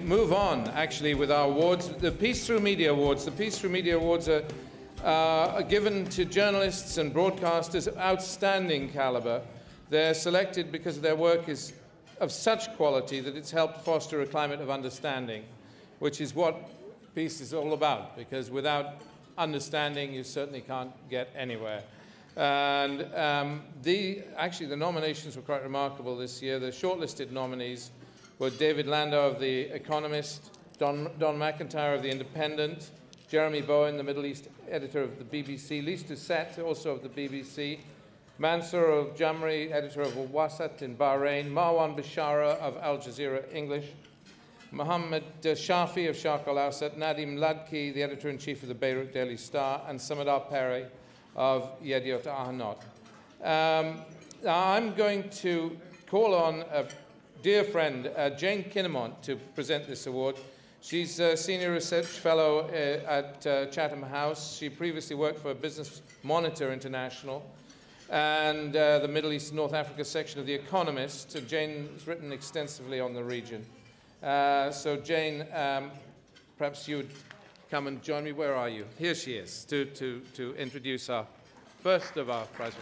move on, actually, with our awards. The Peace Through Media Awards. The Peace Through Media Awards are given to journalists and broadcasters of outstanding caliber. They're selected because their work is of such quality that it's helped foster a climate of understanding, which is what peace is all about, because without understanding, you certainly can't get anywhere. And actually, the nominations were quite remarkable this year. The shortlisted nominees were David Landau of The Economist, Don McIntyre of The Independent, Jeremy Bowen, the Middle East editor of the BBC, Lise Doucette, also of the BBC, Mansoor Al Jamri, editor of Wasat in Bahrain, Marwan Bishara of Al Jazeera English, Mohammed Shafi of Sharq al-Awsat, Nadim Ladki, the editor-in-chief of the Beirut Daily Star, and Samadar Pere of Yediot Ahronot. I'm going to call on a dear friend, Jane Kinnenmont, to present this award. She's a senior research fellow at Chatham House. She previously worked for Business Monitor International and the Middle East and North Africa section of The Economist. Jane's written extensively on the region. So Jane, perhaps you would come and join me. Where are you? Here she is, to introduce our first of our prizes.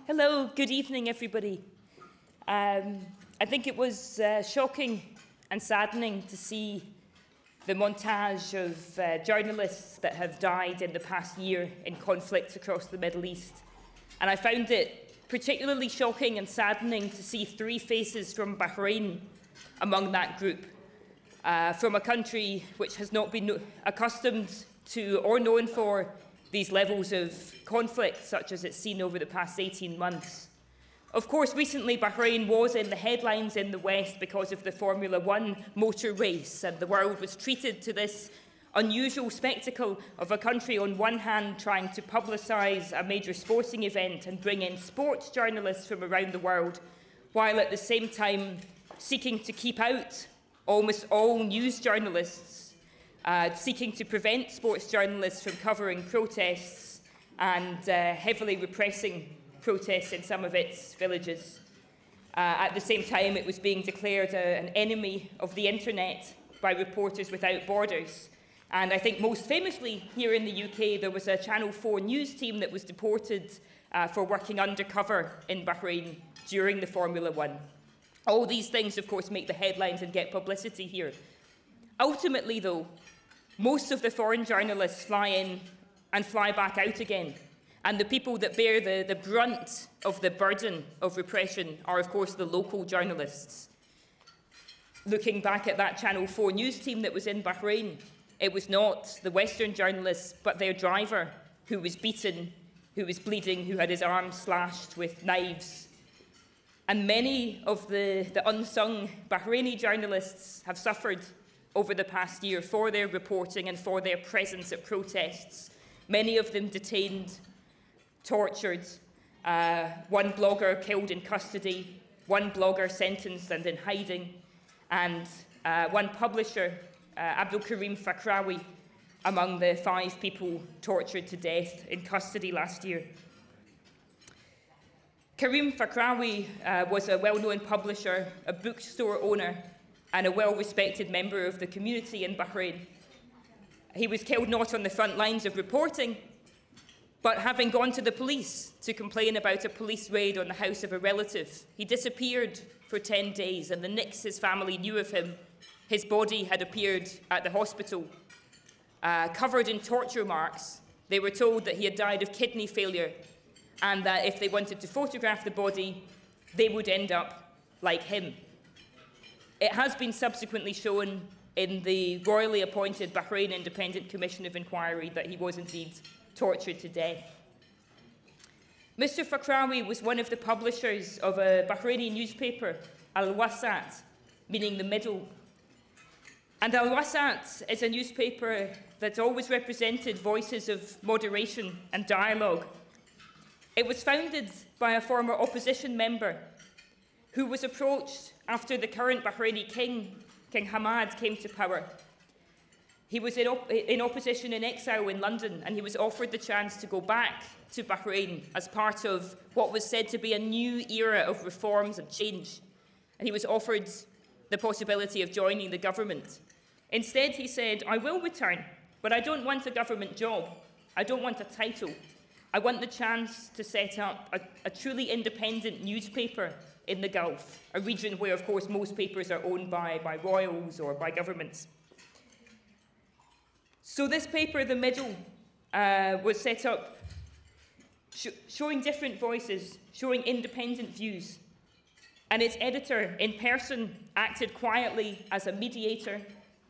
Hello, good evening, everybody. I think it was shocking and saddening to see the montage of journalists that have died in the past year in conflicts across the Middle East. And I found it particularly shocking and saddening to see three faces from Bahrain among that group, from a country which has not been accustomed to or known for these levels of conflict, such as it's seen over the past 18 months. Of course, recently Bahrain was in the headlines in the West because of the Formula One motor race, and the world was treated to this unusual spectacle of a country on one hand trying to publicise a major sporting event and bring in sports journalists from around the world, while at the same time seeking to keep out almost all news journalists, seeking to prevent sports journalists from covering protests and heavily repressing protests in some of its villages. At the same time, it was being declared an enemy of the internet by Reporters Without Borders. And I think most famously here in the UK, there was a Channel 4 news team that was deported for working undercover in Bahrain during the Formula One. All these things, of course, make the headlines and get publicity here. Ultimately, though, most of the foreign journalists fly in and fly back out again. And the people that bear the brunt of the burden of repression are, of course, the local journalists. Looking back at that Channel 4 news team that was in Bahrain, it was not the Western journalists, but their driver who was beaten, who was bleeding, who had his arm slashed with knives. And many of the unsung Bahraini journalists have suffered over the past year for their reporting and for their presence at protests. Many of them detained, tortured, one blogger killed in custody, one blogger sentenced and in hiding, and one publisher, Abdul Karim Fakrawi, among the 5 people tortured to death in custody last year. Karim Fakrawi was a well-known publisher, a bookstore owner, and a well-respected member of the community in Bahrain. He was killed not on the front lines of reporting, but having gone to the police to complain about a police raid on the house of a relative. He disappeared for 10 days, and the next his family knew of him, his body had appeared at the hospital, covered in torture marks. They were told that he had died of kidney failure, and that if they wanted to photograph the body, they would end up like him. It has been subsequently shown in the royally appointed Bahrain Independent Commission of Inquiry that he was indeed tortured to death. Mr. Fakrawi was one of the publishers of a Bahraini newspaper, Al-Wasat, meaning the middle. And Al-Wasat is a newspaper that's always represented voices of moderation and dialogue. It was founded by a former opposition member who was approached after the current Bahraini king, King Hamad, came to power. He was in opposition in exile in London, and he was offered the chance to go back to Bahrain as part of what was said to be a new era of reforms and change. And he was offered the possibility of joining the government. Instead, he said, "I will return, but I don't want a government job. I don't want a title. I want the chance to set up a truly independent newspaper in the Gulf, a region where, of course, most papers are owned by royals or by governments." So this paper, The Middle, was set up showing different voices, showing independent views. And its editor, in person, acted quietly as a mediator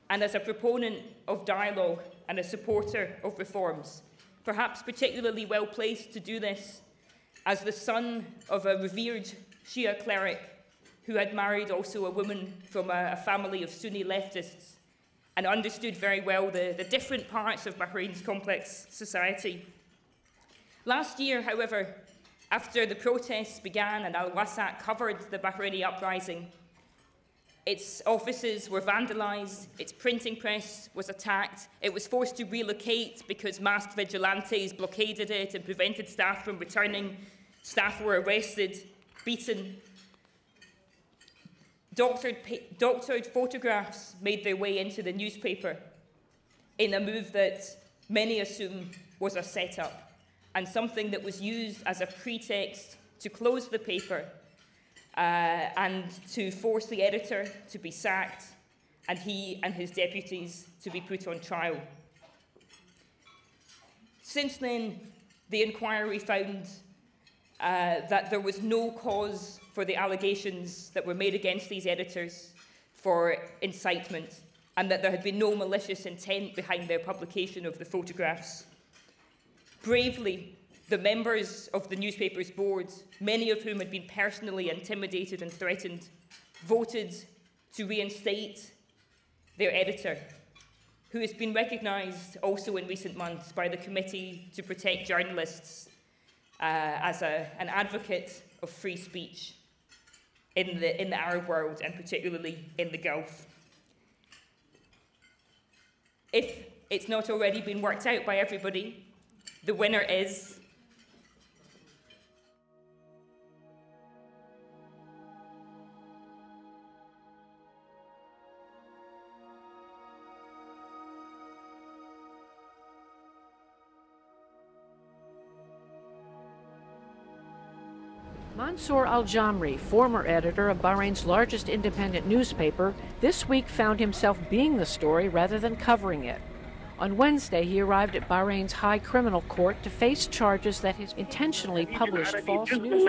and as a proponent of dialogue and a supporter of reforms, perhaps particularly well placed to do this as the son of a revered Shia cleric who had married also a woman from a family of Sunni leftists and understood very well the different parts of Bahrain's complex society. Last year, however, after the protests began and Al-Wasat covered the Bahraini uprising, its offices were vandalized, its printing press was attacked, it was forced to relocate because masked vigilantes blockaded it and prevented staff from returning. Staff were arrested, beaten. Doctored photographs made their way into the newspaper in a move that many assume was a setup and something that was used as a pretext to close the paper and to force the editor to be sacked and he and his deputies to be put on trial. Since then, the inquiry found that there was no cause for the allegations that were made against these editors for incitement, and that there had been no malicious intent behind their publication of the photographs. Bravely, the members of the newspaper's board, many of whom had been personally intimidated and threatened, voted to reinstate their editor, who has been recognised also in recent months by the Committee to Protect Journalists as an advocate of free speech in the Arab world, and particularly in the Gulf. If it's not already been worked out by everybody, the winner is Mansoor Al Jamri, former editor of Bahrain's largest independent newspaper, this week found himself being the story rather than covering it. On Wednesday, he arrived at Bahrain's High Criminal Court to face charges that he's intentionally published false news.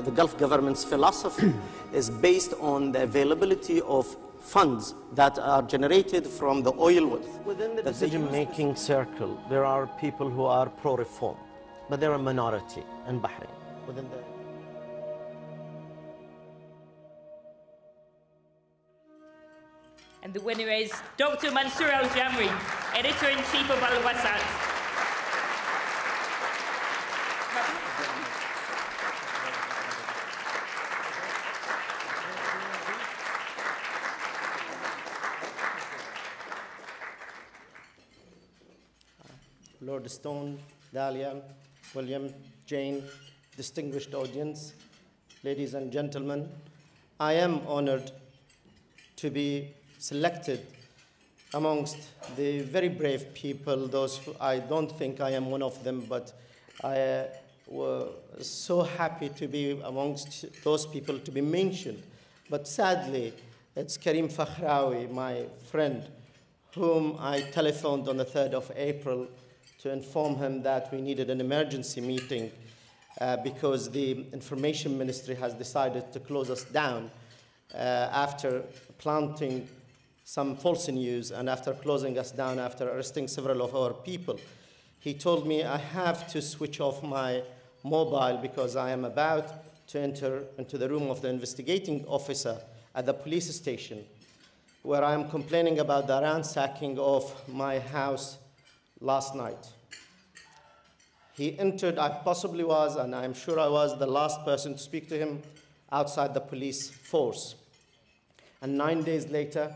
The Gulf government's philosophy is based on the availability of funds that are generated from the oil wealth. Within the decision-making circle, there are people who are pro-reform, but they're a minority in Bahrain. And the winner is Dr. Mansoor Al Jamri, Editor-in-Chief of Al-Wasat. Lord Stone, Dahlia, William, Jane, distinguished audience, ladies and gentlemen, I am honored to be selected amongst the very brave people, those who, I don't think I am one of them, but I was so happy to be amongst those people to be mentioned. But sadly, it's Karim Fakhrawi, my friend, whom I telephoned on the 3rd of April to inform him that we needed an emergency meeting because the Information Ministry has decided to close us down after planting some false news and after closing us down, after arresting several of our people. He told me I have to switch off my mobile because I am about to enter into the room of the investigating officer at the police station, where I am complaining about the ransacking of my house last night. He entered, I possibly was, and I'm sure I was the last person to speak to him outside the police force. And 9 days later,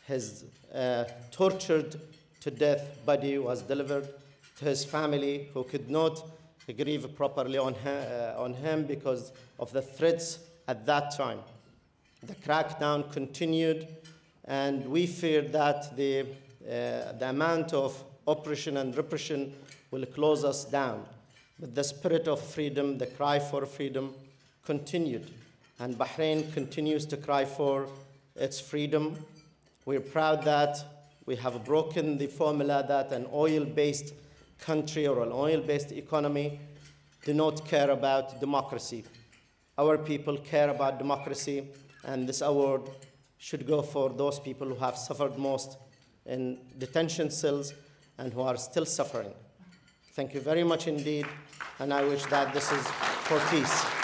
his tortured to death body was delivered to his family, who could not grieve properly on him because of the threats at that time. The crackdown continued, and we feared that the amount of oppression and repression will close us down. But the spirit of freedom, the cry for freedom, continued. And Bahrain continues to cry for its freedom. We're proud that we have broken the formula that an oil-based country or an oil-based economy do not care about democracy. Our people care about democracy, and this award should go for those people who have suffered most in detention cells and who are still suffering. Thank you very much indeed, and I wish that this is for peace.